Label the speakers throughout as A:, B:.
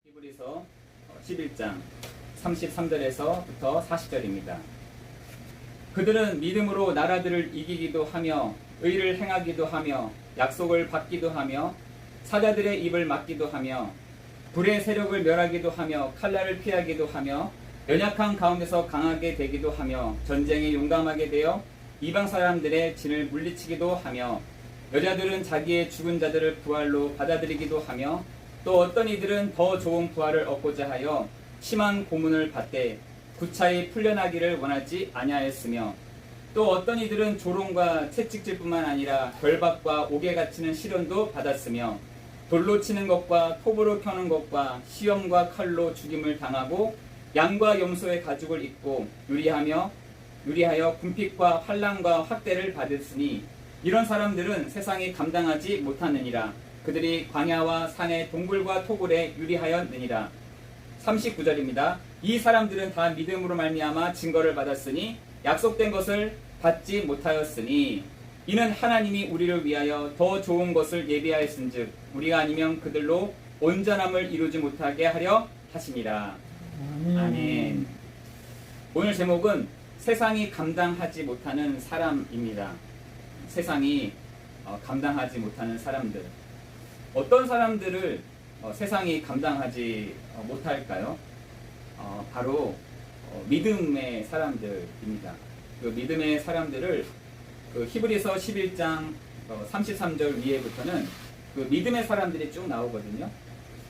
A: 히브리서 11장 33절에서부터 40절입니다. 그들은 믿음으로 나라들을 이기기도 하며 의를 행하기도 하며 약속을 받기도 하며 사자들의 입을 막기도 하며 불의 세력을 멸하기도 하며 칼날을 피하기도 하며 연약한 가운데서 강하게 되기도 하며 전쟁에 용감하게 되어 이방 사람들의 진을 물리치기도 하며 여자들은 자기의 죽은 자들을 부활로 받아들이기도 하며 또 어떤 이들은 더 좋은 부활을 얻고자 하여 심한 고문을 받되 구차히 풀려나기를 원하지 아니하였으며 또 어떤 이들은 조롱과 채찍질뿐만 아니라 결박과 옥에 갇히는 시련도 받았으며 돌로 치는 것과 톱으로 켜는 것과 시험과 칼로 죽임을 당하고 양과 염소의 가죽을 입고 유리하여 군핍과 환난과 학대를 받았으니 이런 사람들은 세상이 감당하지 못하느니라. 그들이 광야와 산의 동굴과 토굴에 유리하였느니라. 39절입니다. 이 사람들은 다 믿음으로 말미암아 증거를 받았으니 약속된 것을 받지 못하였으니 이는 하나님이 우리를 위하여 더 좋은 것을 예비하였은즉 우리가 아니면 그들로 온전함을 이루지 못하게 하려 하심이라. 아멘. 오늘 제목은 세상이 감당하지 못하는 사람입니다. 세상이 감당하지 못하는 사람들. 어떤 사람들을 세상이 감당하지 못할까요? 바로 믿음의 사람들입니다. 그 믿음의 사람들을 그 히브리서 11장 33절 위에부터는 그 믿음의 사람들이 쭉 나오거든요.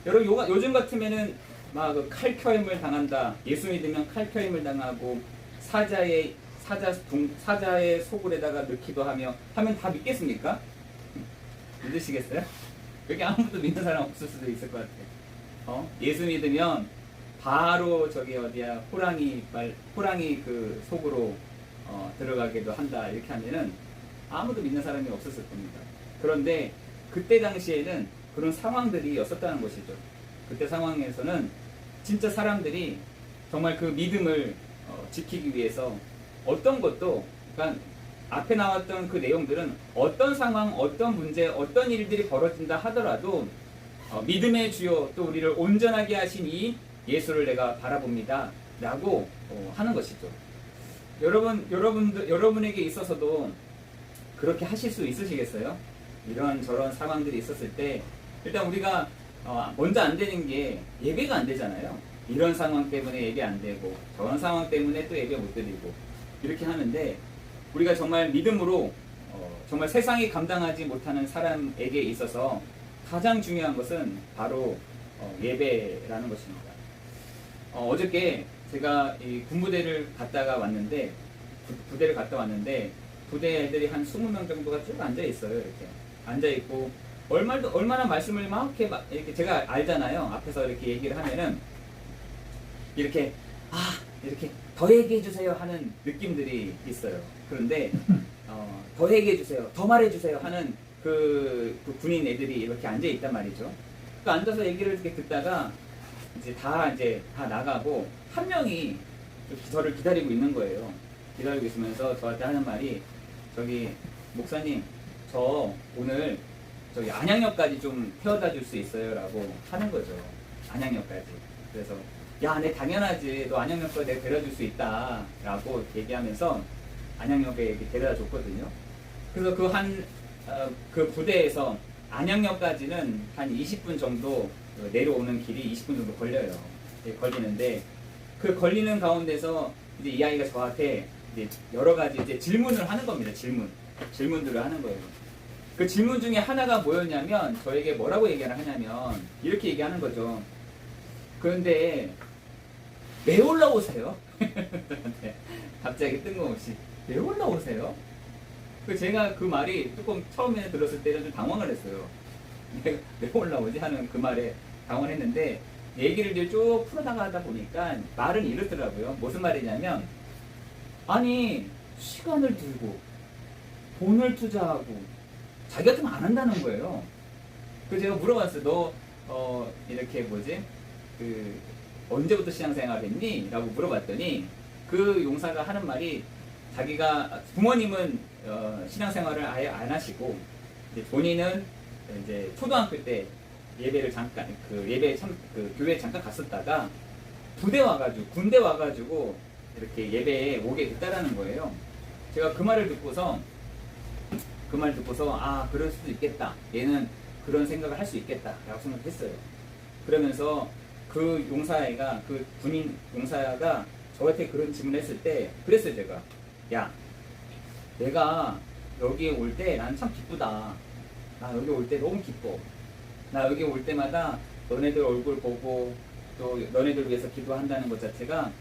A: 여러분 요즘 같으면은 막 칼켜임을 당한다. 예수 믿으면 칼켜임을 당하고 사자의 속을에다가 넣기도 하면 다 믿겠습니까? 믿으시겠어요? 여기 아무도 믿는 사람 없을 수도 있을 것 같아요. 예수 믿으면 바로 호랑이 그 속으로 들어가기도 한다. 이렇게 하면은 아무도 믿는 사람이 없었을 겁니다. 그런데 그때 당시에는 그런 상황들이 없었다는 것이죠. 그때 상황에서는 진짜 사람들이 정말 그 믿음을 지키기 위해서 어떤 것도, 그러니까 앞에 나왔던 그 내용들은 어떤 상황, 어떤 문제, 어떤 일들이 벌어진다 하더라도 믿음의 주요 또 우리를 온전하게 하신 이 예수를 내가 바라봅니다 라고 하는 것이죠. 여러분에게 있어서도 그렇게 하실 수 있으시겠어요? 이런 저런 상황들이 있었을 때 일단 우리가 먼저 안 되는 게 예배가 안 되잖아요. 이런 상황 때문에 예배 안 되고 저런 상황 때문에 또 예배 못 드리고 이렇게 하는데 우리가 정말 믿음으로 정말 세상이 감당하지 못하는 사람에게 있어서 가장 중요한 것은 바로 예배라는 것입니다. 어저께 제가 이 군부대를 갔다가 왔는데 부대 애들이 한 20명 정도가 쭉 앉아 있어요. 이렇게 앉아 있고 얼마나 말씀을 막 이렇게 제가 알잖아요. 앞에서 이렇게 얘기를 하면은 이렇게 더 얘기해 주세요 하는 느낌들이 있어요. 그런데 더 얘기해 주세요, 더 말해 주세요 하는 그 군인 애들이 이렇게 앉아 있단 말이죠. 그 앉아서 얘기를 이렇게 듣다가 이제 다 나가고 한 명이 저를 기다리고 있는 거예요. 기다리고 있으면서 저한테 하는 말이 목사님 저 오늘 안양역까지 좀 태워다 줄 수 있어요? 라고 하는 거죠. 안양역까지. 그래서 야, 네 당연하지. 너 안양역까지 내가 데려다 줄 수 있다 라고 얘기하면서 안양역에 이렇게 데려다 줬거든요. 그래서 그 부대에서 안양역까지는 한 20분 정도 내려오는 길이 20분 정도 걸려요. 걸리는데 그 걸리는 가운데서 이제 이 아이가 저한테 이제 여러 가지 이제 질문을 하는 겁니다. 질문들을 하는 거예요. 그 질문 중에 하나가 뭐였냐면 저에게 뭐라고 얘기를 하냐면 이렇게 얘기하는 거죠. 그런데 왜 올라오세요? 갑자기 뜬금없이 왜 올라오세요? 제가 그 말이 조금 처음에 들었을 때는 좀 당황을 했어요. 왜 올라오지? 하는 그 말에 당황했는데 얘기를 이제 쭉 풀어나가다 보니까 말은 이렇더라고요. 무슨 말이냐면 아니 시간을 들고 돈을 투자하고 자기 같으면 안 한다는 거예요. 제가 물어봤어요. 너 이렇게 언제부터 신앙생활 했니? 라고 물어봤더니 그 용사가 하는 말이 자기가 부모님은 신앙생활을 아예 안 하시고 이제 본인은 이제 초등학교 때 예배를 잠깐 교회 잠깐 갔었다가 군대 와가지고 이렇게 예배에 오게 됐다라는 거예요. 제가 그 말을 듣고서 아, 그럴 수도 있겠다. 얘는 그런 생각을 할 수 있겠다라고 생각했어요. 그러면서 그 군인 용사가 저한테 그런 질문을 했을 때 그랬어요. 제가, 야, 내가 여기에 올 때 나는 참 기쁘다. 나 여기 올 때 너무 기뻐. 나 여기 올 때마다 너네들 얼굴 보고 또 너네들 위해서 기도한다는 것 자체가,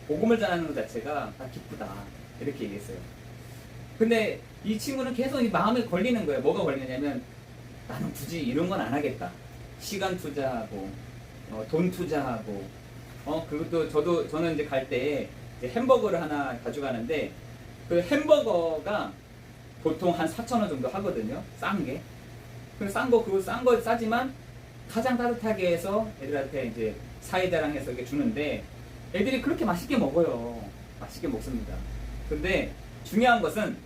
A: 복음을 전하는 것 자체가 다 기쁘다. 이렇게 얘기했어요. 근데 이 친구는 계속 마음에 걸리는 거예요. 뭐가 걸리냐면, 나는 굳이 이런 건 안 하겠다. 시간 투자하고 돈 투자하고 그것도 저는 이제 갈 때 햄버거를 하나 가져가는데, 그 햄버거가 보통 한 4,000원 정도 하거든요. 싼 게. 싼 거 싸지만 가장 따뜻하게 해서 애들한테 이제 사이다랑 해서 이렇게 주는데, 애들이 그렇게 맛있게 먹어요. 맛있게 먹습니다. 근데 중요한 것은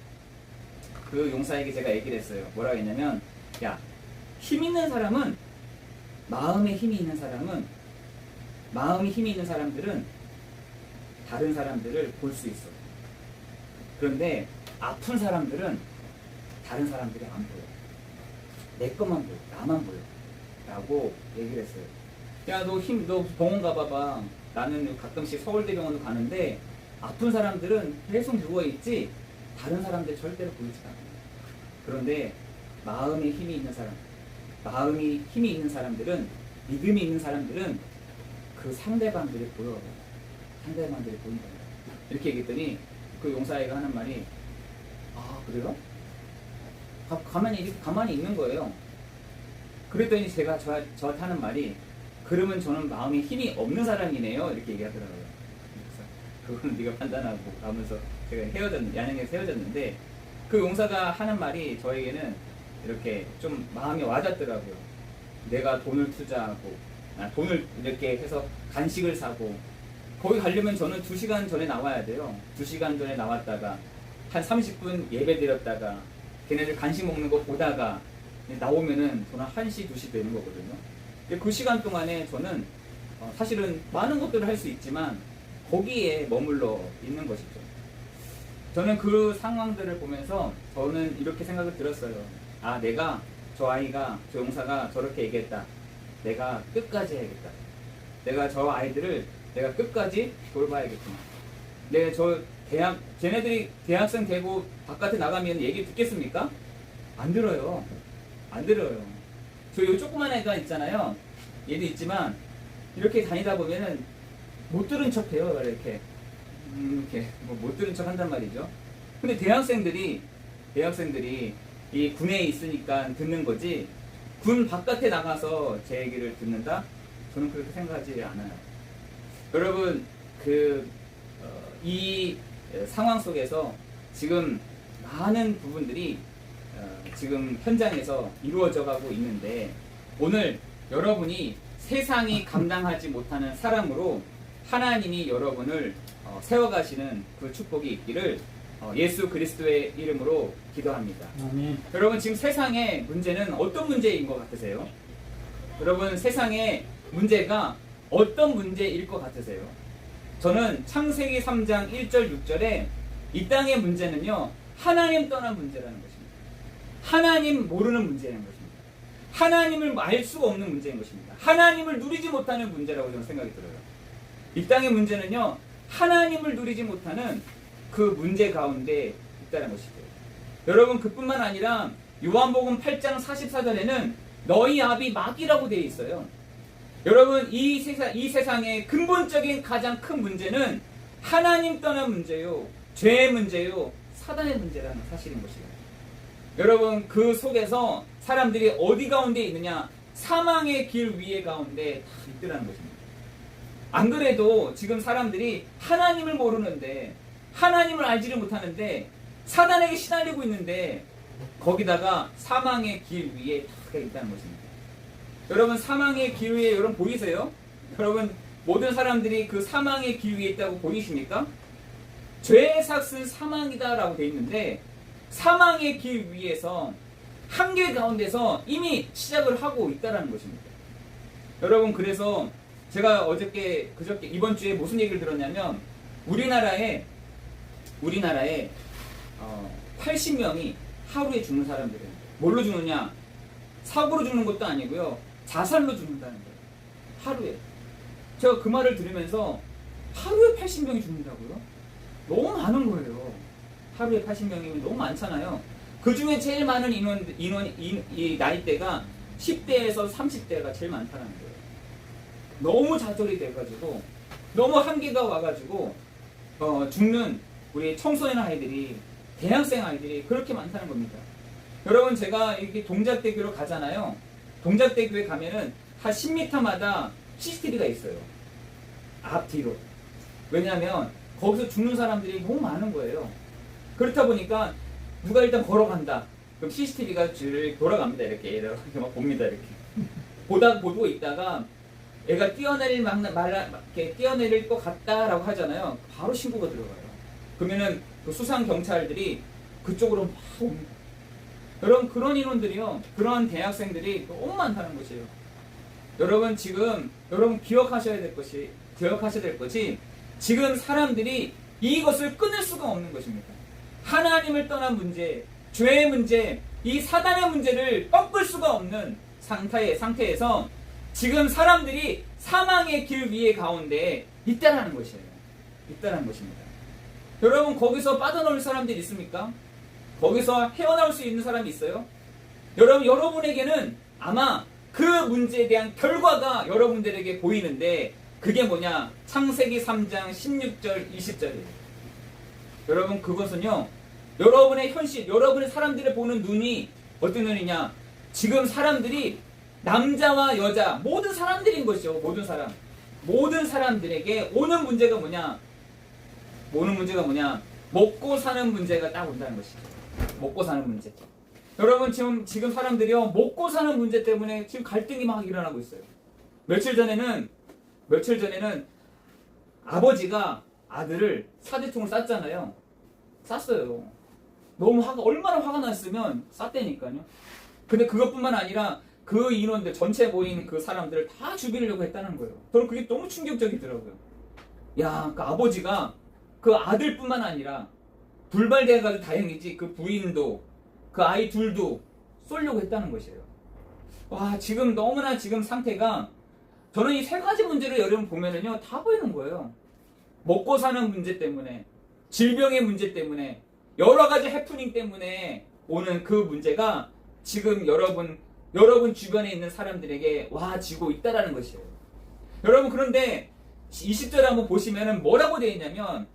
A: 그 용사에게 제가 얘기를 했어요. 뭐라고 했냐면, 야, 마음이 힘이 있는 사람들은 다른 사람들을 볼 수 있어. 그런데 아픈 사람들은 다른 사람들이 안 보여. 내 것만 보여. 나만 보여. 라고 얘기를 했어요. 야, 너 병원 가봐봐. 나는 가끔씩 서울대병원도 가는데 아픈 사람들은 계속 누워있지 다른 사람들 절대로 보이지 않아. 그런데 마음이 힘이 있는 사람들은, 믿음이 있는 사람들은 그 상대방들이 보여. 상대방들이 보인다. 이렇게 얘기했더니 그 용사애가 하는 말이, 아, 그래요? 가만히 있는 거예요. 그랬더니 제가 저한테 하는 말이, 그러면 저는 마음에 힘이 없는 사람이네요. 이렇게 얘기하더라고요. 그래서 그건 네가 판단하고 하면서 제가 양양에서 헤어졌는데, 그 용사가 하는 말이 저에게는 이렇게 좀 마음이 와닿더라고요. 내가 돈을 투자하고 돈을 이렇게 해서 간식을 사고, 거기 가려면 저는 2시간 전에 나와야 돼요. 2시간 전에 나왔다가 한 30분 예배 드렸다가 걔네들 간식 먹는 거 보다가 나오면은 저는 1시, 2시 되는 거거든요. 그 시간 동안에 저는 사실은 많은 것들을 할 수 있지만 거기에 머물러 있는 것이죠. 저는 그 상황들을 보면서 저는 이렇게 생각을 들었어요. 아, 저 용사가 저렇게 얘기했다. 내가 끝까지 해야겠다. 내가 저 아이들을 내가 끝까지 돌봐야겠구나. 쟤네들이 대학생 되고 바깥에 나가면 얘기 듣겠습니까? 안 들어요. 저 요 조그만 애가 있잖아요. 얘도 있지만 이렇게 다니다 보면은 못 들은 척 해요. 이렇게 못 들은 척 한단 말이죠. 근데 대학생들이 이 군에 있으니까 듣는 거지, 군 바깥에 나가서 제 얘기를 듣는다? 저는 그렇게 생각하지 않아요. 여러분, 이 상황 속에서 지금 많은 부분들이 지금 현장에서 이루어져 가고 있는데, 오늘 여러분이 세상이 감당하지 못하는 사람으로 하나님이 여러분을 세워가시는 그 축복이 있기를 예수 그리스도의 이름으로 기도합니다. 아멘. 여러분, 지금 세상의 문제는 어떤 문제인 것 같으세요? 여러분, 세상의 문제가 어떤 문제일 것 같으세요? 저는 창세기 3장 1절 6절에 이 땅의 문제는요, 하나님 떠난 문제라는 것입니다. 하나님 모르는 문제라는 것입니다. 하나님을 알 수가 없는 문제인 것입니다. 하나님을 누리지 못하는 문제라고 저는 생각이 들어요. 이 땅의 문제는요, 하나님을 누리지 못하는 그 문제 가운데 있다는 것이죠. 여러분, 그뿐만 아니라 요한복음 8장 44절에는 너희 아비 마귀라고 되어 있어요. 여러분, 이 세상의 근본적인 가장 큰 문제는 하나님 떠난 문제요, 죄의 문제요, 사단의 문제라는 사실인 것이에요. 여러분, 그 속에서 사람들이 어디 가운데 있느냐? 사망의 길 위에 가운데 다 있더라는 것입니다. 안 그래도 지금 사람들이 하나님을 모르는데, 하나님을 알지를 못하는데 사단에게 시달리고 있는데 거기다가 사망의 길 위에 다 있다는 것입니다. 여러분, 사망의 길 위에 여러분 보이세요? 여러분, 모든 사람들이 그 사망의 길 위에 있다고 보이십니까? 죄의 삭은 사망이다라고 되어 있는데, 사망의 길 위에서 한계 가운데서 이미 시작을 하고 있다는 것입니다. 여러분, 그래서 제가 그저께 이번 주에 무슨 얘기를 들었냐면 우리나라에 80명이 하루에 죽는 사람들이에요. 뭘로 죽느냐? 사고로 죽는 것도 아니고요. 자살로 죽는다는 거예요. 하루에. 제가 그 말을 들으면서 하루에 80명이 죽는다고요? 너무 많은 거예요. 하루에 80명이면 너무 많잖아요. 그 중에 제일 많은 이 나이대가 10대에서 30대가 제일 많다는 거예요. 너무 좌절이 돼가지고, 너무 한계가 와가지고, 죽는 우리 청소년 아이들이, 대학생 아이들이 그렇게 많다는 겁니다. 여러분, 제가 이렇게 동작대교로 가잖아요. 동작대교에 가면은 한 10m마다 CCTV가 있어요. 앞뒤로. 왜냐하면 거기서 죽는 사람들이 너무 많은 거예요. 그렇다 보니까 누가 일단 걸어간다. 그럼 CCTV가 줄 돌아갑니다. 이렇게 막 봅니다. 이렇게. 보고 있다가 애가 뛰어내릴 것 같다라고 하잖아요. 바로 신고가 들어가요. 그러면은 그 수상 경찰들이 그쪽으로 막 옵니다. 여러분, 그런 인원들이요, 그런 대학생들이 너무 많다는 것이에요. 여러분, 지금 여러분 기억하셔야 될 것이 지금 사람들이 이것을 끊을 수가 없는 것입니다. 하나님을 떠난 문제, 죄의 문제, 이 사단의 문제를 꺾을 수가 없는 상태에서 지금 사람들이 사망의 길 위에 가운데 있다라는 것이에요. 있다라는 것입니다. 여러분, 거기서 빠져나올 사람들이 있습니까? 거기서 헤어나올 수 있는 사람이 있어요? 여러분에게는 아마 그 문제에 대한 결과가 여러분들에게 보이는데, 그게 뭐냐? 창세기 3장 16절 20절이에요. 여러분, 그것은요, 여러분의 현실, 여러분의 사람들을 보는 눈이 어떤 눈이냐? 지금 사람들이 남자와 여자, 모든 사람들인 것이죠. 모든 사람들에게 오는 문제가 뭐냐? 먹고 사는 문제가 딱 온다는 것이죠. 먹고 사는 문제. 여러분, 지금 사람들이요, 먹고 사는 문제 때문에 지금 갈등이 막 일어나고 있어요. 며칠 전에는 아버지가 아들을 사대통을 쐈잖아요. 쐈어요. 얼마나 화가 났으면 쐈다니까요. 근데 그것뿐만 아니라 그 인원들, 전체 모인 그 사람들을 다 죽이려고 했다는 거예요. 저는 그게 너무 충격적이더라고요. 야, 그 아버지가 그 아들뿐만 아니라 불발돼가지고 다행이지, 그 부인도, 그 아이 둘도 쏠려고 했다는 것이에요. 와, 지금 너무나 지금 상태가, 저는 이 세 가지 문제를 여러분 보면은요, 다 보이는 거예요. 먹고 사는 문제 때문에, 질병의 문제 때문에, 여러 가지 해프닝 때문에 오는 그 문제가 지금 여러분 주변에 있는 사람들에게 와지고 있다라는 것이에요. 여러분, 그런데 20절에 한번 보시면은 뭐라고 되어 있냐면,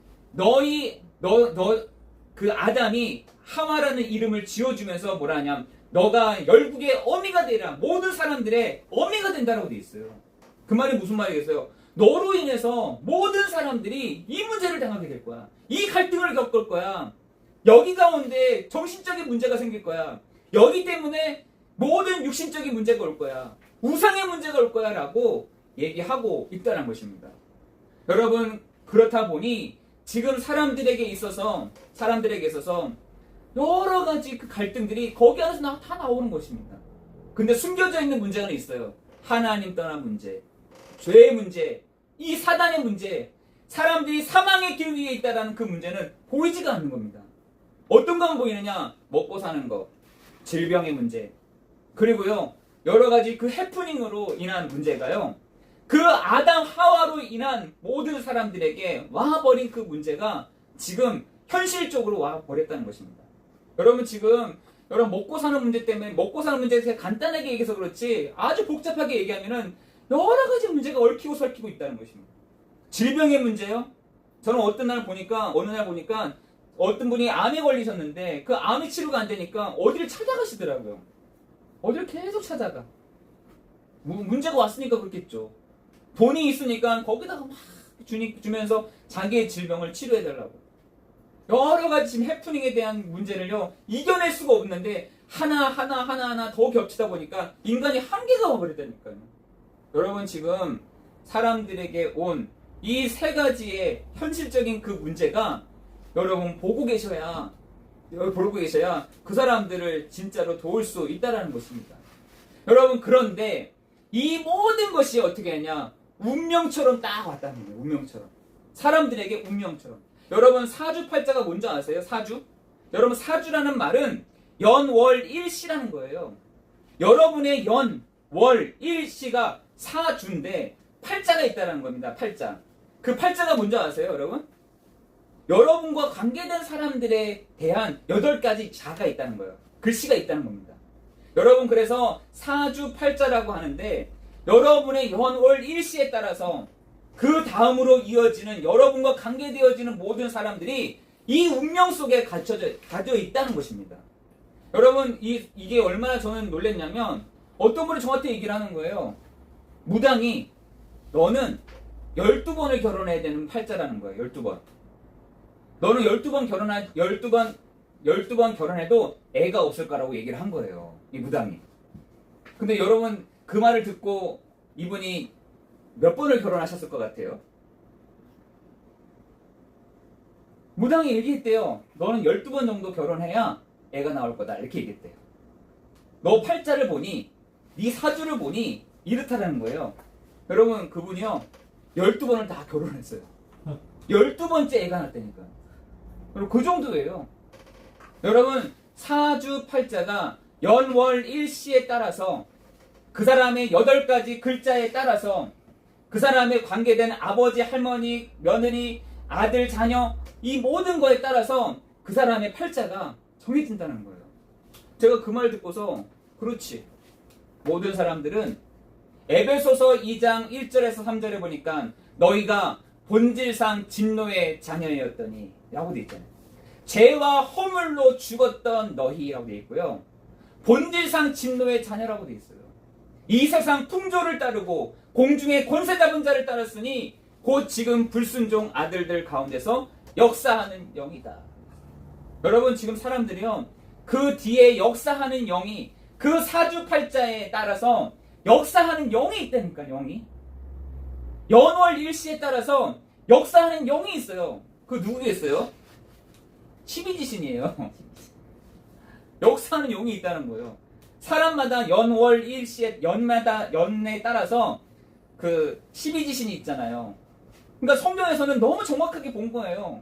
A: 그 아담이 하와라는 이름을 지어주면서 뭐라 하냐면, 너가 열국의 어미가 되라. 모든 사람들의 어미가 된다라고 되어 있어요. 그 말이 무슨 말이겠어요? 너로 인해서 모든 사람들이 이 문제를 당하게 될 거야. 이 갈등을 겪을 거야. 여기 가운데 정신적인 문제가 생길 거야. 여기 때문에 모든 육신적인 문제가 올 거야. 우상의 문제가 올 거야. 라고 얘기하고 있다는 것입니다. 여러분, 그렇다 보니 지금 사람들에게 있어서 여러 가지 그 갈등들이 거기 안에서 다 나오는 것입니다. 근데 숨겨져 있는 문제가 있어요. 하나님 떠난 문제, 죄의 문제, 이 사단의 문제, 사람들이 사망의 길 위에 있다는 그 문제는 보이지가 않는 겁니다. 어떤 것만 보이느냐? 먹고 사는 것, 질병의 문제, 그리고요, 여러 가지 그 해프닝으로 인한 문제가요, 그 아담 하와로 인한 모든 사람들에게 와버린 그 문제가 지금 현실적으로 와버렸다는 것입니다. 여러분, 지금 먹고 사는 문제 때문에, 먹고 사는 문제에 대해서 간단하게 얘기해서 그렇지 아주 복잡하게 얘기하면은 여러 가지 문제가 얽히고 설키고 있다는 것입니다. 질병의 문제요. 저는 어느 날 보니까 어떤 분이 암에 걸리셨는데 그 암이 치료가 안 되니까 어디를 찾아가시더라고요. 어디를 계속 찾아가. 문제가 왔으니까 그렇겠죠. 돈이 있으니까 거기다가 막 주면서 자기의 질병을 치료해달라고. 여러 가지 지금 해프닝에 대한 문제를요, 이겨낼 수가 없는데 하나 더 겹치다 보니까 인간이 한계가 와버렸다니까요. 여러분, 지금 사람들에게 온 이 세 가지의 현실적인 그 문제가 여러분 보고 계셔야 그 사람들을 진짜로 도울 수 있다라는 것입니다. 여러분, 그런데 이 모든 것이 어떻게 했냐? 운명처럼 딱 왔다는 거예요. 운명처럼. 사람들에게 운명처럼. 여러분 사주팔자가 뭔지 아세요? 사주? 여러분 사주라는 말은 연월 일시라는 거예요. 여러분의 연, 월, 일시가 사주인데 팔자가 있다는 겁니다. 팔자. 그 팔자가 뭔지 아세요, 여러분? 여러분과 관계된 사람들에 대한 8가지 자가 있다는 거예요. 글씨가 있다는 겁니다. 여러분 그래서 사주팔자라고 하는데 여러분의 연월 일시에 따라서 그 다음으로 이어지는 여러분과 관계되어지는 모든 사람들이 이 운명 속에 갇혀 있다는 것입니다. 여러분 이게 얼마나 저는 놀랬냐면 어떤 분이 저한테 얘기를 하는 거예요. 무당이 너는 12번을 결혼해야 되는 팔자라는 거예요. 12번. 너는 12번 결혼해도 애가 없을 거라고 얘기를 한 거예요. 이 무당이. 근데 여러분 그 말을 듣고 이분이 몇 번을 결혼하셨을 것 같아요? 무당이 얘기했대요. 너는 12번 정도 결혼해야 애가 나올 거다. 이렇게 얘기했대요. 너 팔자를 보니 네 사주를 보니 이렇다라는 거예요. 여러분 그분이요 12번을 다 결혼했어요. 12번째 애가 났다니까요. 여러분 그 정도예요. 여러분 사주팔자가 연월 일시에 따라서 그 사람의 8가지 글자에 따라서 그 사람의 관계된 아버지, 할머니, 며느리, 아들, 자녀 이 모든 거에 따라서 그 사람의 팔자가 정해진다는 거예요. 제가 그 말 듣고서 그렇지. 모든 사람들은 에베소서 2장 1절에서 3절에 보니까 너희가 본질상 진노의 자녀였더니 라고 되어 있잖아요. 죄와 허물로 죽었던 너희라고 되어 있고요. 본질상 진노의 자녀라고 되어 있어요. 이 세상 풍조를 따르고 공중의 권세 잡은 자를 따랐으니 곧 지금 불순종 아들들 가운데서 역사하는 영이다. 여러분 지금 사람들이요 그 뒤에 역사하는 영이 그 사주팔자에 따라서 역사하는 영이 있다니까. 영이 연월 일시에 따라서 역사하는 영이 있어요. 그 누구겠어요? 십이지신이에요. 역사하는 영이 있다는 거예요. 사람마다 연월 일시에 연에 따라서 그 십이지신이 있잖아요. 그러니까 성경에서는 너무 정확하게 본 거예요.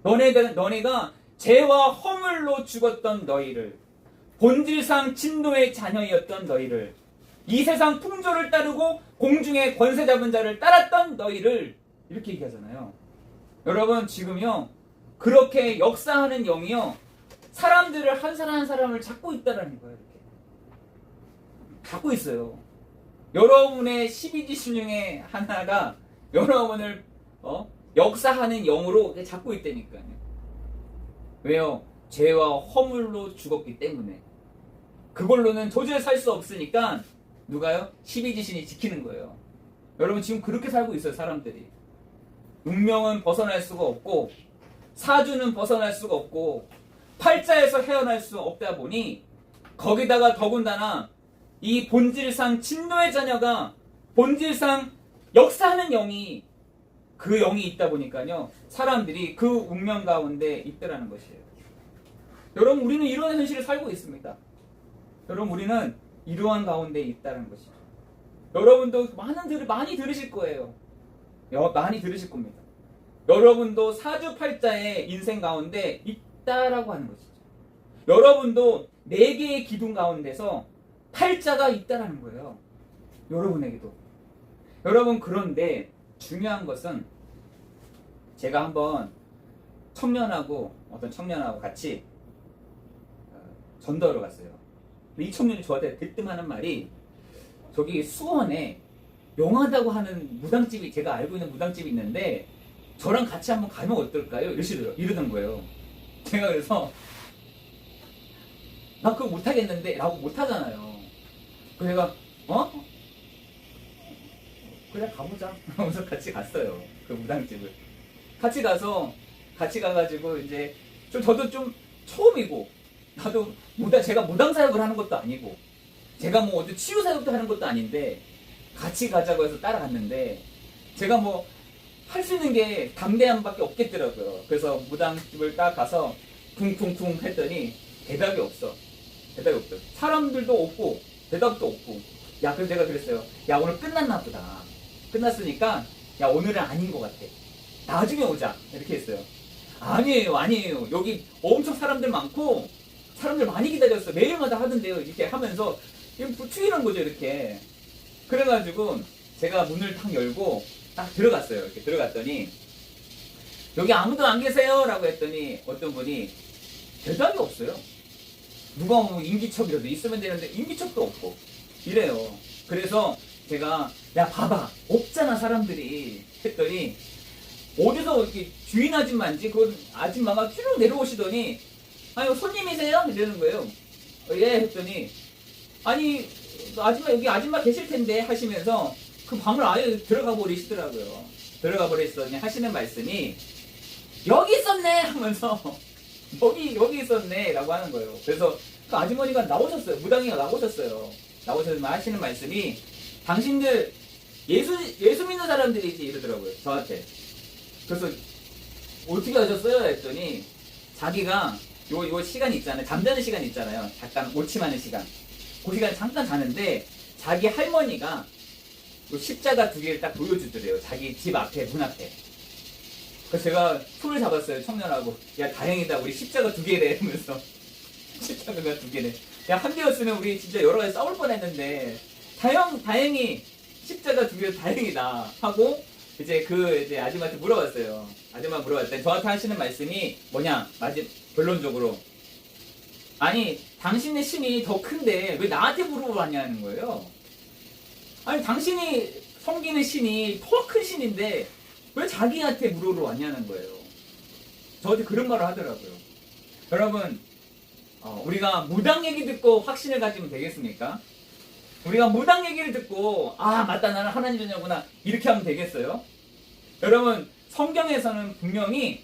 A: 너네가 죄와 허물로 죽었던 너희를, 본질상 진노의 자녀였던 너희를, 이 세상 풍조를 따르고 공중의 권세 잡은 자를 따랐던 너희를 이렇게 얘기하잖아요. 여러분 지금요 그렇게 역사하는 영이요 사람들을 한 사람 한 사람을 잡고 있다라는 거예요. 이렇게 잡고 있어요. 여러분의 12지신 중에 하나가 여러분을 역사하는 영으로 잡고 있다니까요. 왜요? 죄와 허물로 죽었기 때문에. 그걸로는 도저히 살 수 없으니까 누가요? 12지신이 지키는 거예요. 여러분 지금 그렇게 살고 있어요. 사람들이. 운명은 벗어날 수가 없고 사주는 벗어날 수가 없고 팔자에서 헤어날 수 없다 보니 거기다가 더군다나 이 본질상 진노의 자녀가 본질상 역사하는 영이 그 영이 있다 보니까요 사람들이 그 운명 가운데 있더라는 것이에요. 여러분 우리는 이런 현실을 살고 있습니다. 여러분 우리는 이러한 가운데 있다는 것이죠. 여러분도 많이 들으실 거예요. 많이 들으실 겁니다. 여러분도 사주팔자의 인생 가운데 있다라고 하는 것이죠. 여러분도 4개의 기둥 가운데서 팔자가 있다라는 거예요. 여러분에게도. 여러분 그런데 중요한 것은 제가 한번 어떤 청년하고 같이 전도하러 갔어요. 이 청년이 저한테 대뜸하는 말이 저기 수원에 용하다고 하는 무당집이 제가 알고 있는 무당집이 있는데 저랑 같이 한번 가면 어떨까요? 이러던 거예요. 제가 그래서 나 그거 못하겠는데 라고 못하잖아요. 그래서 내가 그래 가보자 하면서 같이 갔어요. 그 무당집을 같이 가가지고 이제 저도 좀 처음이고 나도 제가 무당 사역을 하는 것도 아니고 제가 뭐 어디 치유 사역도 하는 것도 아닌데 같이 가자고 해서 따라갔는데 제가 할 수 있는 게 담대함밖에 없겠더라고요. 그래서 무당집을 딱 가서 쿵쿵쿵 했더니 대답이 없어. 사람들도 없고 대답도 없고 야, 그래서 내가 그랬어요. 야, 오늘 끝났나 보다. 끝났으니까 야, 오늘은 아닌 것 같아. 나중에 오자. 이렇게 했어요. 아니에요, 아니에요. 여기 엄청 사람들 많고 사람들 많이 기다렸어. 매일마다 하던데요. 이렇게 하면서 이거 부추기는 거죠, 이렇게. 그래가지고 제가 문을 탁 열고 딱 들어갔어요. 이렇게 들어갔더니 여기 아무도 안 계세요? 라고 했더니 어떤 분이 대답이 없어요. 누가 뭐 인기척이라도 있으면 되는데 인기척도 없고 이래요. 그래서 제가 야, 봐봐, 없잖아 사람들이 했더니 어디서 이렇게 주인 아줌마인지 그 아줌마가 쭉 내려오시더니 아니, 손님이세요? 이러는 거예요. 예, 했더니 아니, 아줌마 여기 아줌마 계실 텐데 하시면서 그 방을 아예 들어가 버리시더라고요. 들어가 버리시더니 하시는 말씀이 여기 있었네 하면서 여기 있었네 라고 하는 거예요. 그래서 그 아주머니가 나오셨어요. 무당이가 나오셨어요. 나오셔서 하시는 말씀이 당신들 예수 믿는 사람들이지 이러더라고요. 저한테. 그래서 어떻게 하셨어요? 했더니 자기가 요 시간 있잖아요. 잠자는 시간 있잖아요. 잠깐 오침하는 시간. 그 시간에 잠깐 자는데 자기 할머니가 십자가 2개를 딱 보여주더래요. 자기 집 앞에, 문 앞에. 그래서 제가 손을 잡았어요. 청년하고. 야, 다행이다. 우리 십자가 2개래. 이러면서. 십자가가 2개래. 야, 한 개였으면 우리 진짜 여러 가지 싸울 뻔 했는데 다행히 십자가 2개로 다행이다. 하고 이제 이제 아줌마한테 물어봤어요. 아줌마 물어봤더니 저한테 하시는 말씀이 뭐냐? 결론적으로. 아니, 당신의 신이 더 큰데 왜 나한테 물어봤냐는 거예요. 아니, 당신이 섬기는 신이 더 큰 신인데 왜 자기한테 물어러 왔냐는 거예요. 저한테 그런 말을 하더라고요. 여러분, 우리가 무당 얘기 듣고 확신을 가지면 되겠습니까? 우리가 무당 얘기를 듣고 아, 맞다, 나는 하나님 자녀구나 이렇게 하면 되겠어요? 여러분, 성경에서는 분명히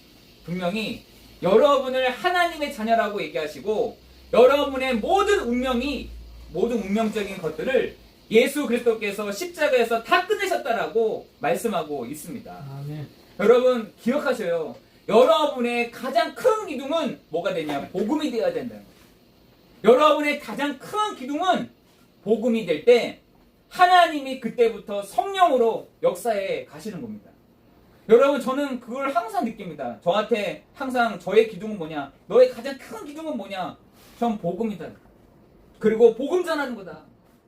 A: 여러분을 하나님의 자녀라고 얘기하시고 여러분의 모든 운명적인 것들을 예수 그리스도께서 십자가에서 다 끝내셨다라고 말씀하고 있습니다.
B: 아멘.
A: 여러분 기억하셔요. 여러분의 가장 큰 기둥은 뭐가 되냐? 복음이 되어야 된다는 거예요. 여러분의 가장 큰 기둥은 복음이 될 때 하나님이 그때부터 성령으로 역사에 가시는 겁니다. 여러분, 저는 그걸 항상 느낍니다. 저한테 항상 저의 기둥은 뭐냐? 너의 가장 큰 기둥은 뭐냐? 전 복음이다. 그리고 복음 전하는 거다.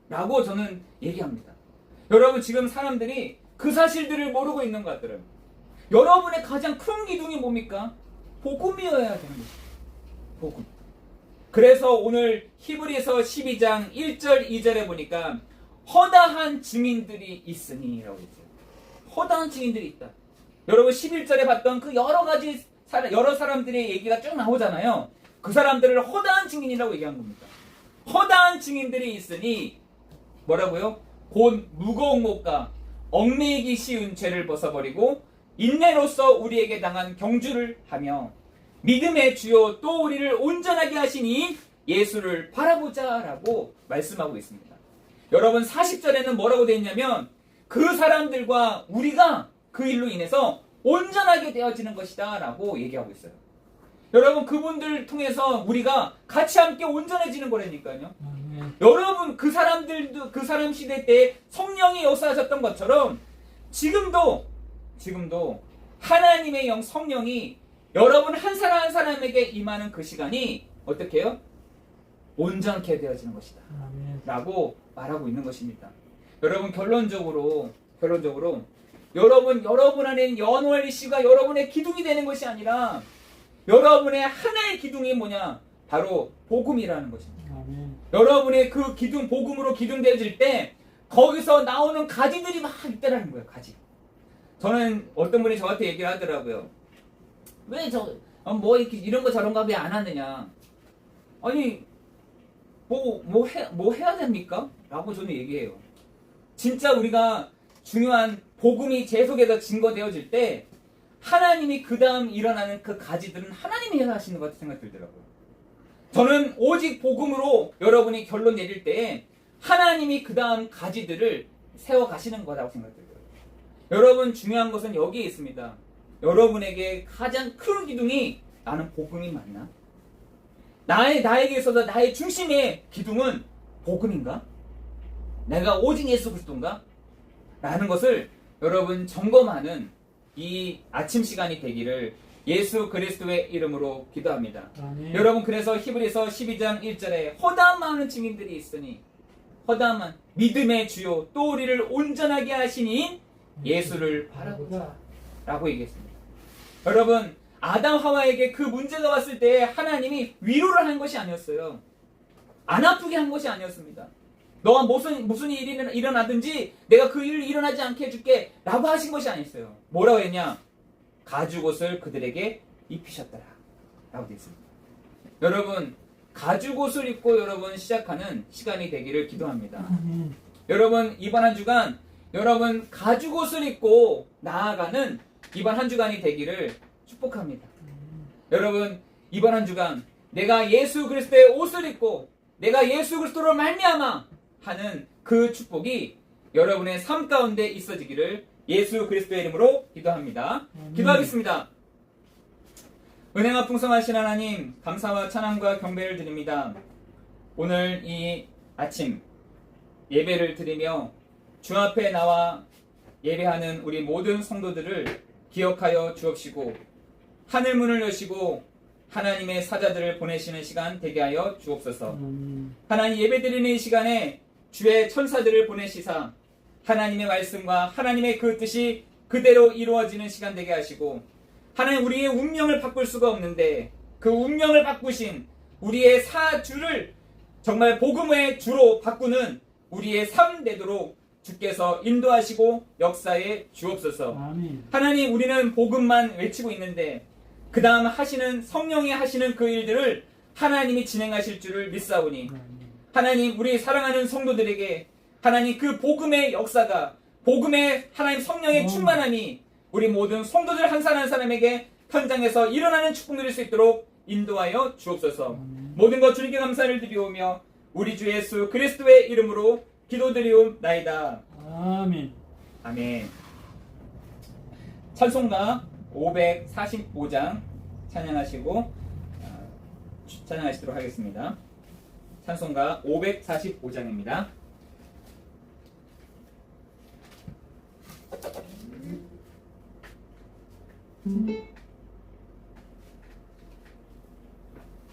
A: 라고 저는 얘기합니다. 여러분, 지금 사람들이 그 사실들을 모르고 있는 것 같더라고요. 여러분의 가장 큰 기둥이 뭡니까? 복음이어야 되는 거죠. 복음. 그래서 오늘 히브리서 12장 1절 2절에 보니까 허다한 증인들이 있으니 라고 했어요. 허다한 증인들이 있다. 여러분 11절에 봤던 그 여러 사람들의 얘기가 쭉 나오잖아요. 그 사람들을 허다한 증인이라고 얘기한 겁니다. 허다한 증인들이 있으니 뭐라고요? 곧 무거운 것과 얽매이기 쉬운 죄를 벗어버리고 인내로서 우리에게 당한 경주를 하며 믿음의 주요 또 우리를 온전하게 하시니 예수를 바라보자 라고 말씀하고 있습니다. 여러분 40절에는 뭐라고 되어 있냐면 그 사람들과 우리가 그 일로 인해서 온전하게 되어지는 것이다 라고 얘기하고 있어요. 여러분 그분들 통해서 우리가 같이 함께 온전해지는 거라니까요. 여러분 그 사람들도 그 사람 시대 때 성령이 역사하셨던 것처럼 지금도 하나님의 영 성령이 여러분 한 사람 한 사람에게 임하는 그 시간이 어떻게 해요? 온전케 되어지는 것이다 라고 말하고 있는 것입니다. 여러분 결론적으로 여러분 안에 연월 이슈가 여러분의 기둥이 되는 것이 아니라 여러분의 하나의 기둥이 뭐냐? 바로 복음이라는 것입니다. 여러분의 그 기둥, 복음으로 기둥되어질 때 거기서 나오는 가지들이 막 있다라는 거예요. 가지. 저는 어떤 분이 저한테 얘기를 하더라고요. 왜 이렇게 이런 거 저런 거 왜 안 하느냐? 아니 뭐 해야 됩니까? 라고 저는 얘기해요. 진짜 우리가 중요한 복음이 제 속에서 증거되어질 때 하나님이 그 다음 일어나는 그 가지들은 하나님이 해야 하시는 것 같은 생각이 들더라고요. 저는 오직 복음으로 여러분이 결론 내릴 때 하나님이 그 다음 가지들을 세워가시는 거라고 생각들어요. 여러분 중요한 것은 여기에 있습니다. 여러분에게 가장 큰 기둥이 나는 복음이 맞나? 나에게 있어서 나의 중심의 기둥은 복음인가? 내가 오직 예수 그리스도인가? 라는 것을 여러분 점검하는 이 아침 시간이 되기를 예수 그리스도의 이름으로 기도합니다.
B: 아멘.
A: 여러분, 그래서 히브리서 12장 1절에 허다한 많은 증인들이 있으니, 허다한 믿음의 주요 또 우리를 온전하게 하시니 예수를 바라보자 라고 얘기했습니다. 여러분, 아담 하와에게 그 문제가 왔을 때 하나님이 위로를 한 것이 아니었어요. 안 아프게 한 것이 아니었습니다. 너가 무슨 일이 일어나든지 내가 그 일을 일어나지 않게 해줄게 라고 하신 것이 아니었어요. 뭐라고 했냐? 가죽옷을 그들에게 입히셨더라 라고 되어 있습니다. 여러분, 가죽옷을 입고 여러분 시작하는 시간이 되기를 기도합니다. 여러분, 이번 한 주간 여러분 가죽옷을 입고 나아가는 이번 한 주간이 되기를 축복합니다. 여러분, 이번 한 주간 내가 예수 그리스도의 옷을 입고 내가 예수 그리스도로 말미암아 하는 그 축복이 여러분의 삶 가운데 있어지기를 예수 그리스도의 이름으로 기도합니다. 기도하겠습니다. 은혜가 풍성하신 하나님, 감사와 찬양과 경배를 드립니다. 오늘 이 아침 예배를 드리며 주 앞에 나와 예배하는 우리 모든 성도들을 기억하여 주옵시고 하늘문을 여시고 하나님의 사자들을 보내시는 시간 되게 하여 주옵소서. 하나님, 예배드리는 이 시간에 주의 천사들을 보내시사 하나님의 말씀과 하나님의 그 뜻이 그대로 이루어지는 시간 되게 하시고, 하나님, 우리의 운명을 바꿀 수가 없는데 그 운명을 바꾸신 우리의 사주를 정말 복음의 주로 바꾸는 우리의 삶 되도록 주께서 인도하시고 역사에 주옵소서.
B: 아멘.
A: 하나님, 우리는 복음만 외치고 있는데 그 다음 하시는 성령이 하시는 그 일들을 하나님이 진행하실 줄을 믿사오니, 하나님, 우리 사랑하는 성도들에게 하나님 그 복음의 역사가, 복음의 하나님 성령의 충만함이 우리 모든 성도들 한 사람 한 사람에게 현장에서 일어나는 축복 누릴 수 있도록 인도하여 주옵소서. 모든 것 주님께 감사를 드리오며 우리 주 예수 그리스도의 이름으로 기도드리옵나이다.
B: 아멘.
A: 아멘. 찬송가 545장 찬양하시고 찬양하시도록 하겠습니다. 찬송가 545장입니다.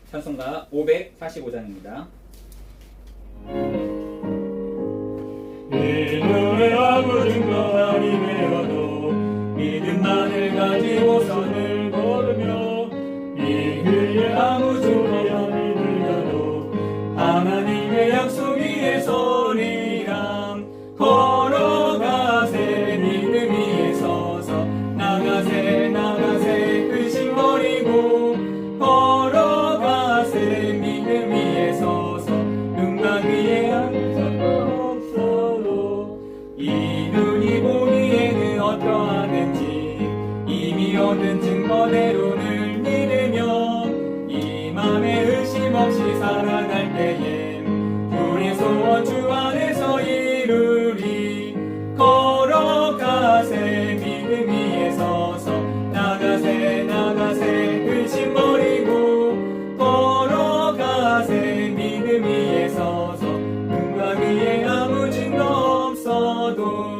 A: 찬송가 545장입니다.
C: 믿음의 아무 증거함이 되어도 믿음만을 가지고서 늘 걸으며 이 길에 아무 증거함이 들려도 하나님의 약속 위에 서리람. 걸어가세 믿음 위에 서서 나가세 나가세 의심 버리고 걸어가세 믿음 위에 서서 눈과 귀에 이 눈이 보기에는 어떠하든지 이미 얻은 증거대로 늘 믿으며 이 맘에 의심 없이 살아갈 때에 우리 소원 주 안에서 이루리. 걸어가세 믿음 위에 서서 나가세 나가세 의심 버리고 걸어가세 믿음 위에 서서 눈과 귀에 아무 증거 없어도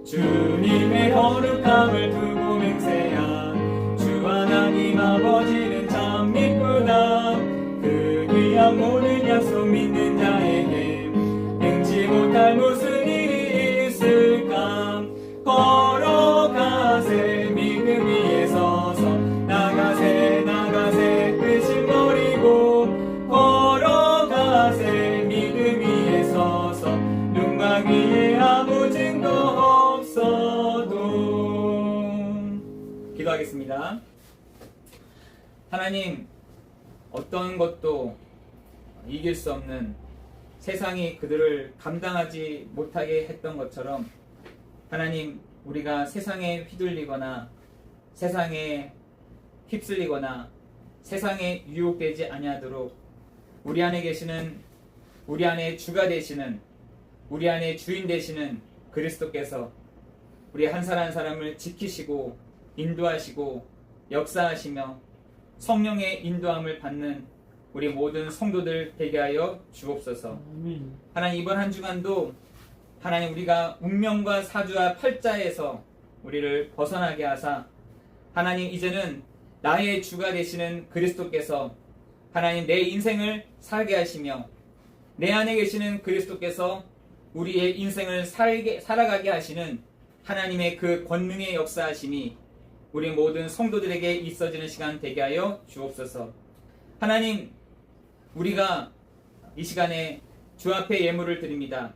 C: 주님의 거룩함을 두고 맹세한 주 하나님 아버지는 참 미쁘다. 그 귀한 모든 약속 믿는 자에게 행치 못할 무슨 일이 있을까. 걸어가세 믿음 위에 서서 나가세 나가세 의심 버리고 걸어가세 믿음 위에 서서 눈과 귀에 아무 증거 없어도.
A: 기도하겠습니다. 하나님, 어떤 것도 이길 수 없는 세상이 그들을 감당하지 못하게 했던 것처럼 하나님, 우리가 세상에 휘둘리거나 세상에 휩쓸리거나 세상에 유혹되지 아니하도록 우리 안에 계시는, 우리 안에 주가 되시는, 우리 안에 주인 되시는 그리스도께서 우리 한 사람 한 사람을 지키시고 인도하시고 역사하시며 성령의 인도함을 받는 우리 모든 성도들 되게 하여 주옵소서.
B: 아멘.
A: 하나님, 이번 한 주간도 하나님 우리가 운명과 사주와 팔자에서 우리를 벗어나게 하사 하나님 이제는 나의 주가 되시는 그리스도께서 하나님 내 인생을 살게 하시며 내 안에 계시는 그리스도께서 우리의 인생을 살아가게 하시는 하나님의 그 권능의 역사하심이 우리 모든 성도들에게 있어지는 시간 되게 하여 주옵소서. 하나님 우리가 이 시간에 주 앞에 예물을 드립니다.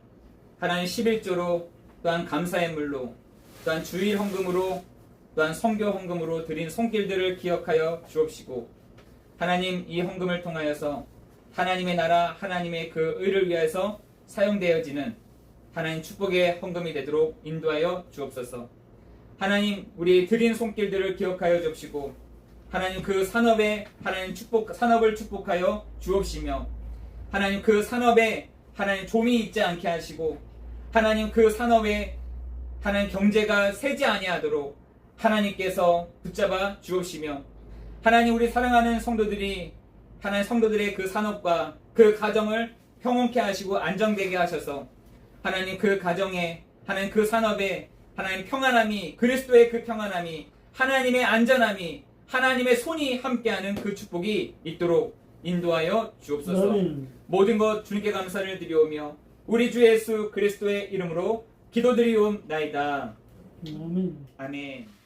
A: 하나님 11조로 또한 감사의 물로 또한 주일 헌금으로 또한 성교 헌금으로 드린 손길들을 기억하여 주옵시고 하나님 이 헌금을 통하여서 하나님의 나라 하나님의 그 의를 위해서 사용되어지는 하나님 축복의 헌금이 되도록 인도하여 주옵소서. 하나님 우리 드린 손길들을 기억하여 주옵시고 하나님 그 산업에 하나님 산업을 축복하여 주옵시며 하나님 그 산업에 하나님 좀이 있지 않게 하시고 하나님 그 산업에 하나님 경제가 새지 아니하도록 하나님께서 붙잡아 주옵시며 하나님 우리 사랑하는 성도들이 하나님 성도들의 그 산업과 그 가정을 평온케 하시고 안정되게 하셔서 하나님 그 가정에 하나님 그 산업에 하나님 평안함이 그리스도의 그 평안함이 하나님의 안전함이 하나님의 손이 함께하는 그 축복이 있도록 인도하여 주옵소서.
B: 아멘.
A: 모든 것 주님께 감사를 드리오며 우리 주 예수 그리스도의 이름으로 기도드리옵나이다.
B: 아멘.
A: 아멘.